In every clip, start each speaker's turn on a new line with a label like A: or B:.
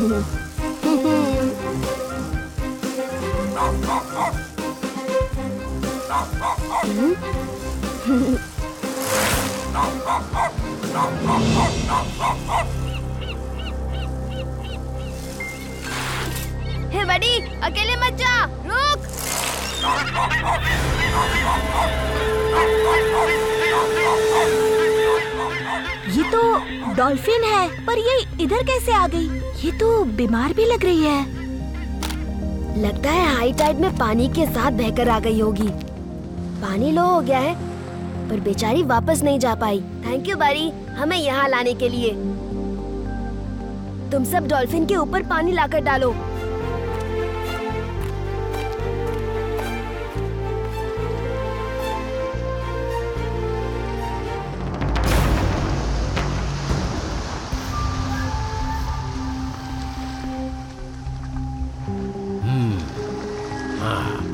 A: हे बड़ी, अकेले मत जा, रुक।
B: ये तो डॉल्फिन है, पर ये इधर कैसे आ गई? ये तो बीमार भी लग रही है।
A: लगता है हाई टाइड में पानी के साथ बहकर आ गई होगी। पानी लो हो गया है, पर बेचारी वापस नहीं जा पाई। थैंक यू बारी, हमें यहाँ लाने के लिए। तुम सब डॉल्फिन के ऊपर पानी लाकर डालो।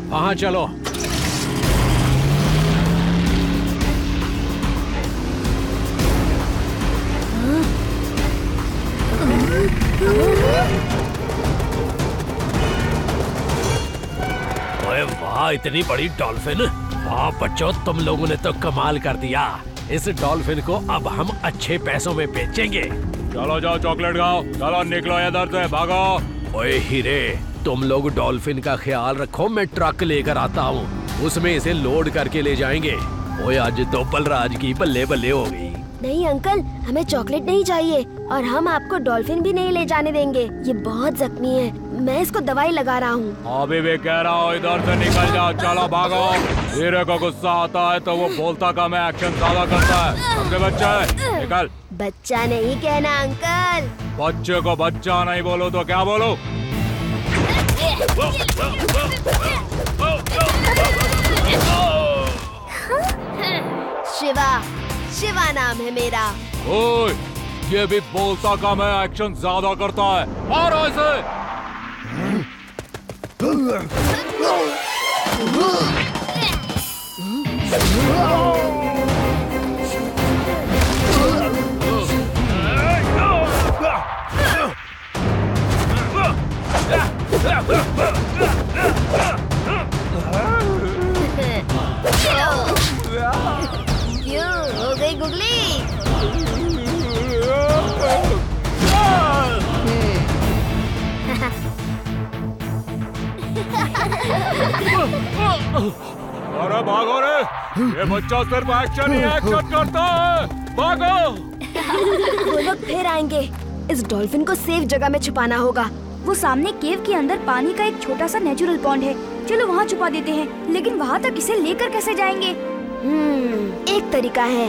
C: वहाँ चलो। ओए वाह, इतनी बड़ी डॉल्फिन! वाह बच्चों, तुम लोगों ने तो कमाल कर दिया। इस डॉल्फिन को अब हम अच्छे पैसों में बेचेंगे।
D: चलो जाओ चॉकलेट खाओ, चलो निकलो इधर से, भागो।
C: ओए हीरे, तुम लोग डॉल्फिन का ख्याल रखो, मैं ट्रक लेकर आता हूँ, उसमें इसे लोड करके ले जाएंगे। ओए आज तो बलराज की बल्ले बल्ले हो गई।
A: नहीं अंकल, हमें चॉकलेट नहीं चाहिए और हम आपको डॉल्फिन भी नहीं ले जाने देंगे। ये बहुत जख्मी है, मैं इसको दवाई लगा रहा हूँ।
D: अभी भी कह रहा हूँ इधर से निकल जाओ, चलो भागो। हीरे को गुस्सा आता है तो वो बोलता कम है, एक्शन ज्यादा करता है। अपने बच्चा है, निकल।
A: बच्चा नहीं कहना अंकल।
D: बच्चे को बच्चा नहीं बोलो तो क्या बोलो?
A: शिवा, शिवा नाम है मेरा।
D: ओए, ये भी बोलता कम है, एक्शन ज्यादा करता है। मारो इसे।
A: क्यों हो गई गुगली?
D: अरे भागो रे, ये बच्चा सिर्फ एक्शन ही एक्शन करता है, भागो।
A: वो लोग फिर आएंगे। इस डॉल्फिन को सेफ जगह में छुपाना होगा।
B: वो सामने केव के अंदर पानी का एक छोटा सा नेचुरल पॉन्ड है, चलो वहाँ छुपा देते हैं। लेकिन वहाँ तक इसे लेकर कैसे जाएंगे?
A: एक तरीका है।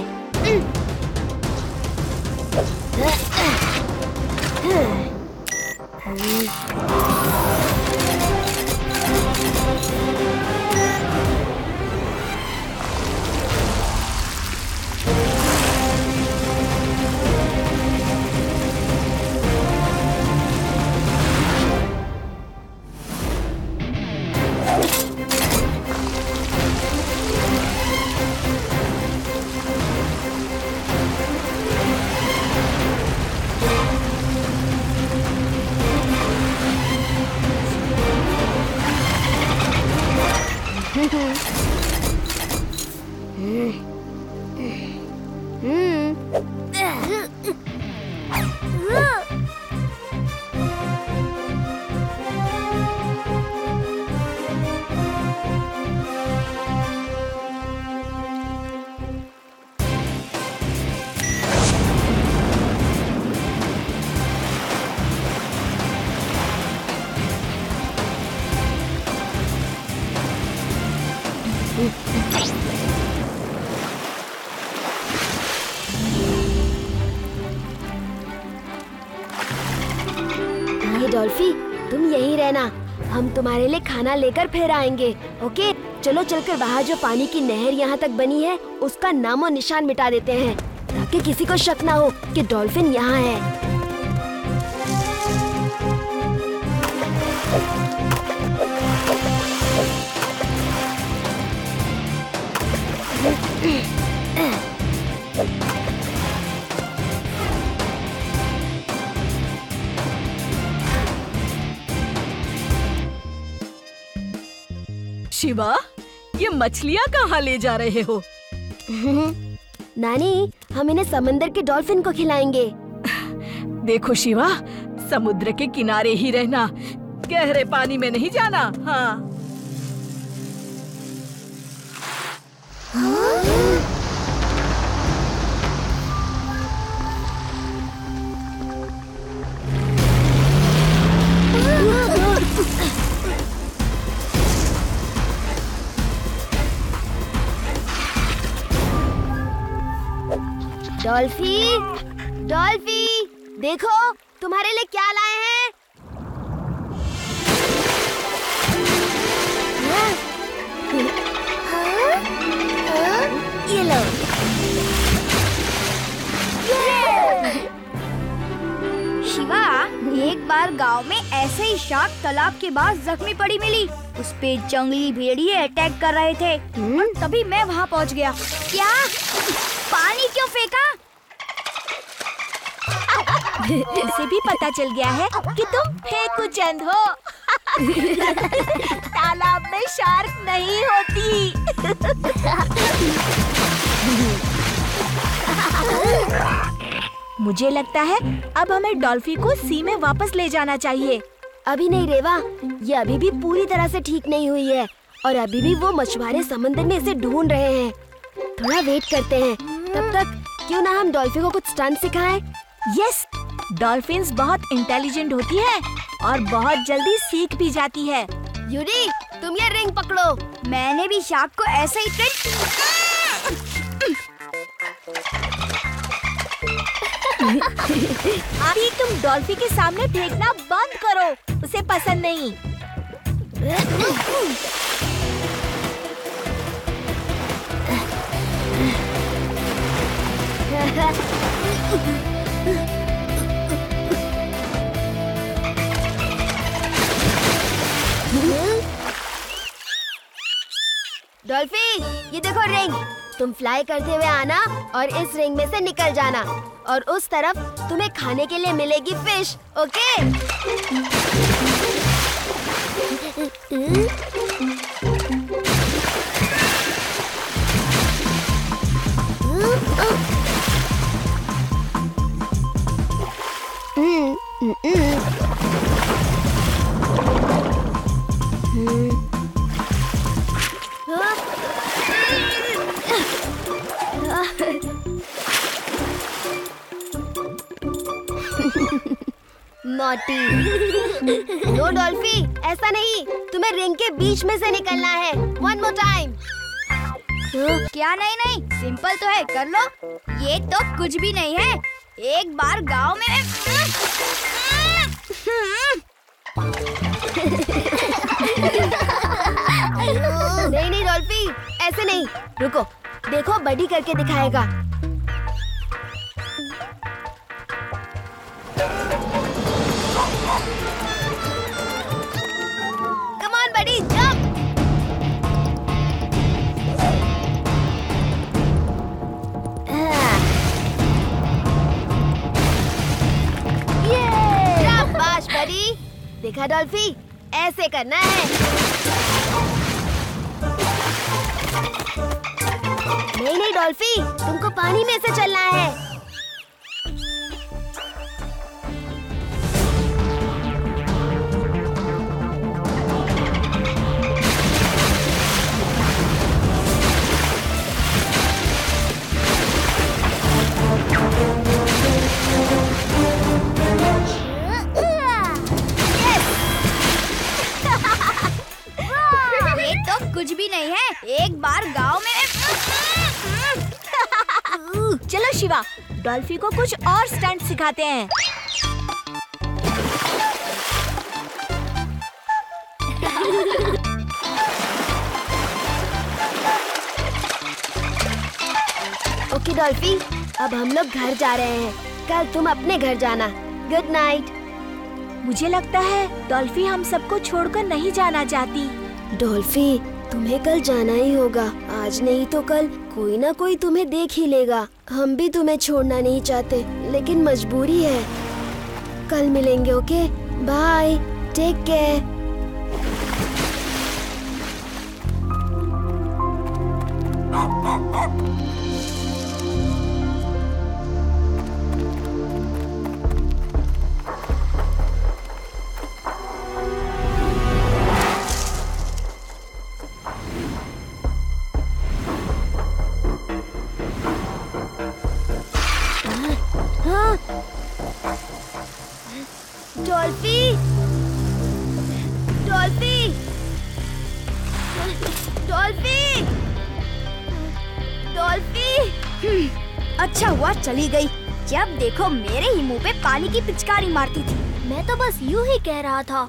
A: डॉल्फी, तुम यहीं रहना, हम तुम्हारे लिए खाना लेकर फिर आएंगे। ओके, चलो चलकर बाहर जो पानी की नहर यहाँ तक बनी है उसका नामो निशान मिटा देते हैं, ताकि किसी को शक ना हो कि डॉल्फिन यहाँ है।
E: शिवा, ये मछलियाँ कहाँ ले जा रहे हो?
A: नानी, हम इन्हें समंदर के डॉल्फिन को खिलाएंगे।
E: देखो शिवा, समुद्र के किनारे ही रहना, गहरे पानी में नहीं जाना। हाँ।
A: डॉल्फी, डॉल्फी, देखो तुम्हारे लिए क्या लाए हैं। ये लो।
B: शिवा, एक बार गांव में ऐसे ही शार्क तालाब के पास जख्मी पड़ी मिली। उस पे जंगली भेड़िए अटैक कर रहे थे और तभी मैं वहाँ पहुँच गया। क्या? पानी क्यों फेंका?
E: इसे भी पता चल गया है कि तुम फेंकूचंद हो। तालाब में शार्क नहीं होती। मुझे लगता है अब हमें डॉल्फी को सी में वापस ले जाना चाहिए।
A: अभी नहीं रेवा, ये अभी भी पूरी तरह से ठीक नहीं हुई है और अभी भी वो मछुआरे समंदर में इसे ढूंढ रहे हैं। थोड़ा वेट करते हैं, तब तक क्यों ना हम डॉल्फी को कुछ स्टंट सिखाएं?
E: यस, डॉल्फिन्स बहुत इंटेलिजेंट होती है और बहुत जल्दी सीख भी जाती है।
A: यूरी, तुम ये रिंग पकड़ो।
B: मैंने भी शार्क को ऐसे ही ट्रेन।
E: अभी तुम डॉल्फी के सामने फेंकना बंद करो, उसे पसंद नहीं।
A: डॉल्फी, ये देखो रिंग। तुम फ्लाई करते हुए आना और इस रिंग में से निकल जाना और उस तरफ तुम्हें खाने के लिए मिलेगी फिश। ओके? नॉटी। नो डॉल्फी, ऐसा नहीं, तुम्हें रिंग के बीच में से निकलना है। One more time.
B: क्या? नहीं नहीं, सिंपल तो है, कर लो। ये तो कुछ भी नहीं है। एक बार गांव में
A: नहीं नहीं डॉल्फी, ऐसे नहीं। रुको, देखो बडी करके दिखाएगा। Come on buddy, jump. शाबाश बडी। देखा डॉल्फी, ऐसे करना है। नहीं नहीं डॉल्फी, तुमको पानी में से चलना है।
B: ये तो कुछ भी नहीं है। एक बार गांव में
E: चलो शिवा, डॉल्फी को कुछ और स्टंट सिखाते हैं।
A: ओके डॉल्फी, अब हम लोग घर जा रहे हैं। कल तुम अपने घर जाना। Good night.
E: मुझे लगता है डॉल्फी हम सबको छोड़कर नहीं जाना चाहती।
A: डॉल्फी, तुम्हें कल जाना ही होगा। आज नहीं तो कल कोई ना कोई तुम्हें देख ही लेगा। हम भी तुम्हें छोड़ना नहीं चाहते, लेकिन मजबूरी है। कल मिलेंगे, okay? Bye, take care. Dolphy, Dolphy, Dolphy, Dolphy.
B: अच्छा हुआ चली गई। जब देखो मेरे ही मुंह पे पानी की पिचकारी मारती थी।
A: मैं तो बस यूं ही कह रहा था।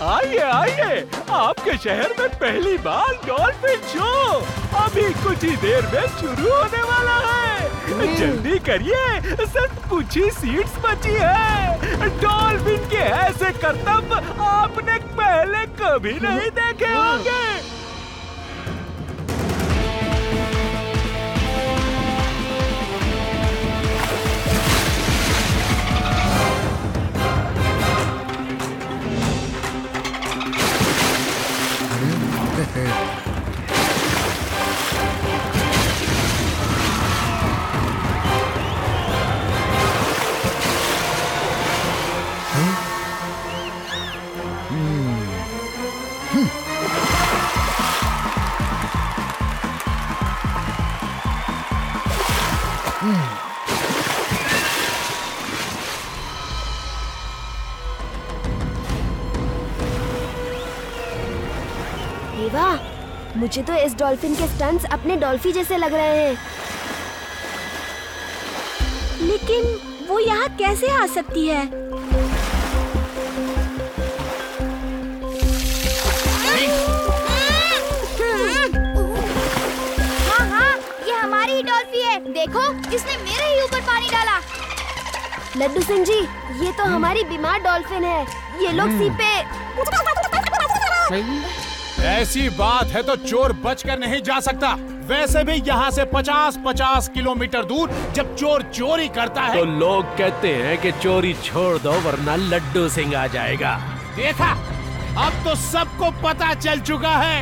F: आइए आइए, आपके शहर में पहली बार डॉल्फिन शो अभी कुछ ही देर में शुरू होने वाला है। जल्दी करिए, सिर्फ कुछ ही सीट्स बची है। डॉल्फिन के ऐसे करतब आपने पहले कभी नहीं देखे होंगे।
A: वाह, मुझे तो इस डॉल्फिन के स्टंट्स अपने डॉल्फी जैसे लग रहे हैं।
B: लेकिन वो यहाँ कैसे आ सकती है? हाँ हाँ, ये हमारी ही डॉल्फी है। देखो, इसने मेरे ही ऊपर पानी डाला।
A: लड्डू सिंह जी, ये तो हमारी बीमार डॉल्फिन है। ये लोग सी पे।
G: ऐसी बात है तो चोर बचकर नहीं जा सकता। वैसे भी यहाँ से 50-50 किलोमीटर दूर जब चोर चोरी करता है
C: तो लोग कहते हैं कि चोरी छोड़ दो वरना लड्डू सिंह आ जाएगा।
G: देखा, अब तो सबको पता चल चुका है।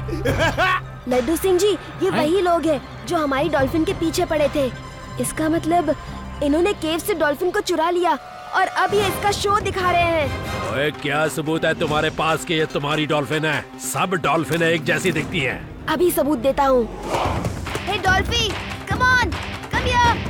A: लड्डू सिंह जी, ये वही लोग हैं जो हमारी डॉल्फिन के पीछे पड़े थे। इसका मतलब इन्होंने केव से डॉल्फिन को चुरा लिया और अब ये इसका शो दिखा रहे हैं।
C: ओए, क्या सबूत है तुम्हारे पास कि ये तुम्हारी डॉल्फिन है? सब डॉल्फिन एक जैसी दिखती हैं।
A: अभी सबूत देता हूँ।
B: हे डॉल्फी, कम ऑन, कम हियर।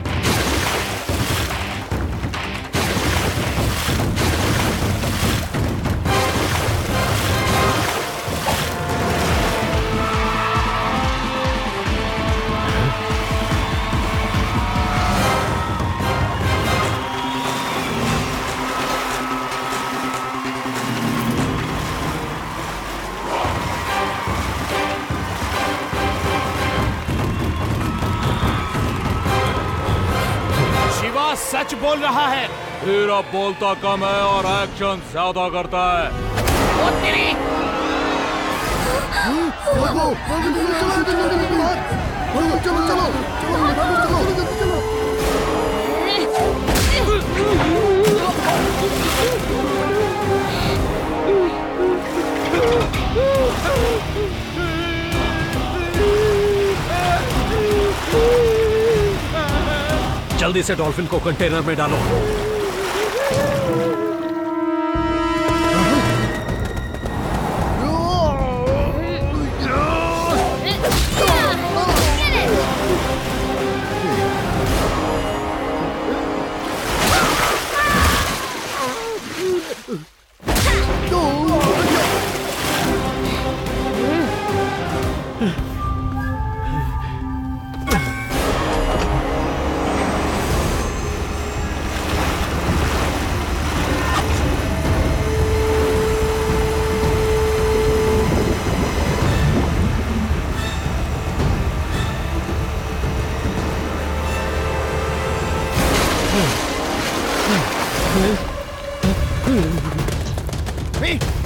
G: सच बोल रहा है।
D: हीरा बोलता कम है और एक्शन ज्यादा करता है।
C: जल्दी से डॉल्फिन को कंटेनर में डालो।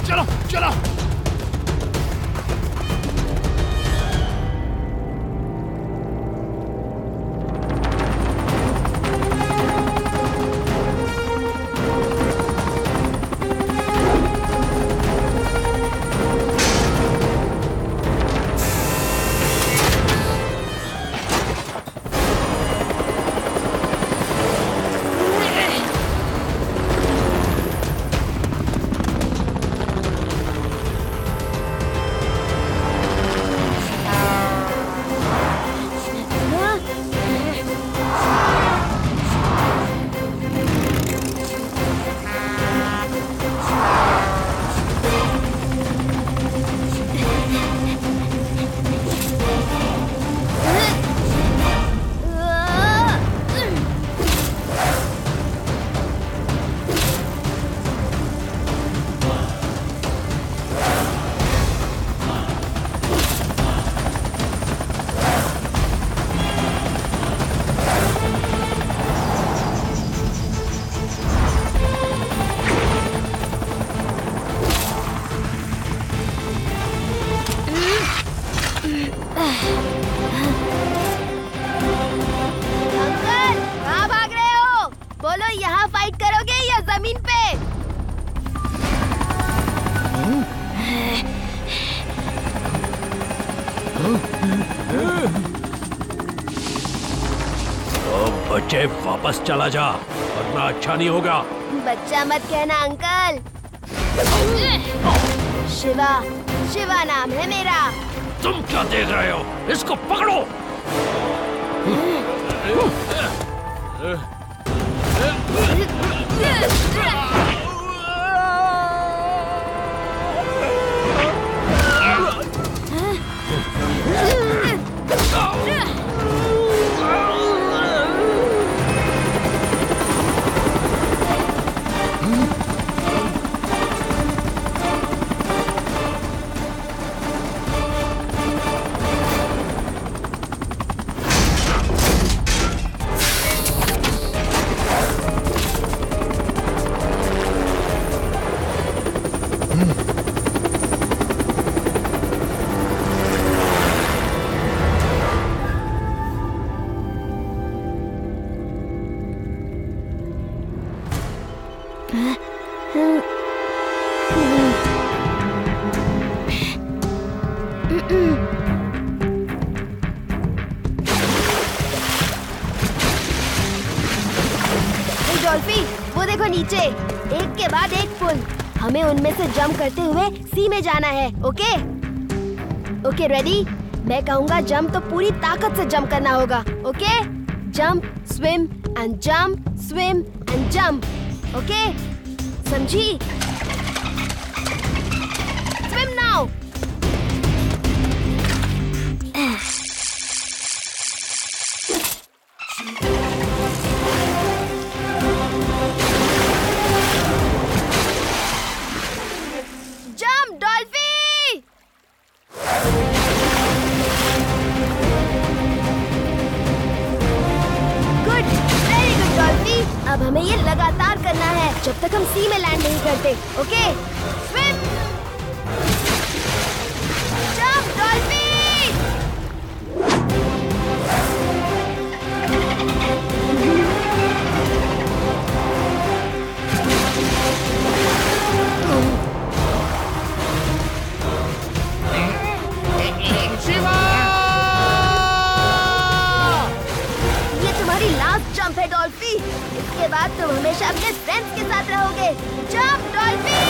G: चलो चलो।
C: अरे वापस चला जा वरना अच्छा नहीं होगा।
A: बच्चा मत कहना अंकल। शिवा, शिवा नाम है मेरा।
C: तुम क्या देख रहे हो? इसको पकड़ो।
A: डॉल्फी, वो देखो नीचे, एक के बाद एक पुल। हमें उनमें से जंप करते हुए सी में जाना है। Okay okay, ready? मैं कहूँगा जंप तो पूरी ताकत से जंप करना होगा। Okay, jump, swim and jump, swim and jump. Okay, समझी? Swim now. Jump Dolphy. Good, very good Dolphy. अब हमें ये लगातार करना है जब तक हम सी में लैंड नहीं करते। Okay, swim, jump डॉल्फी। ये तुम्हारी लास्ट जंप है डॉल्फी। इसके बाद तुम हमेशा अपने फ्रेंड्स के साथ रहोगे। जंप डॉल्फी।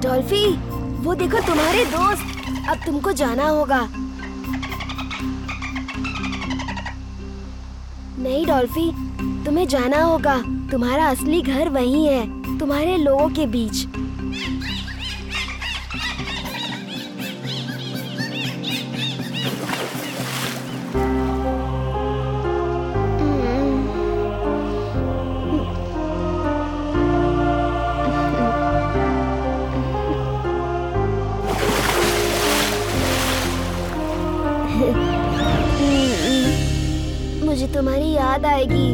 A: डॉल्फी, वो देखो तुम्हारे दोस्त। अब तुमको जाना होगा। नहीं डॉल्फी, तुम्हें जाना होगा। तुम्हारा असली घर वहीं है, तुम्हारे लोगों के बीच। मुझे तुम्हारी याद आएगी।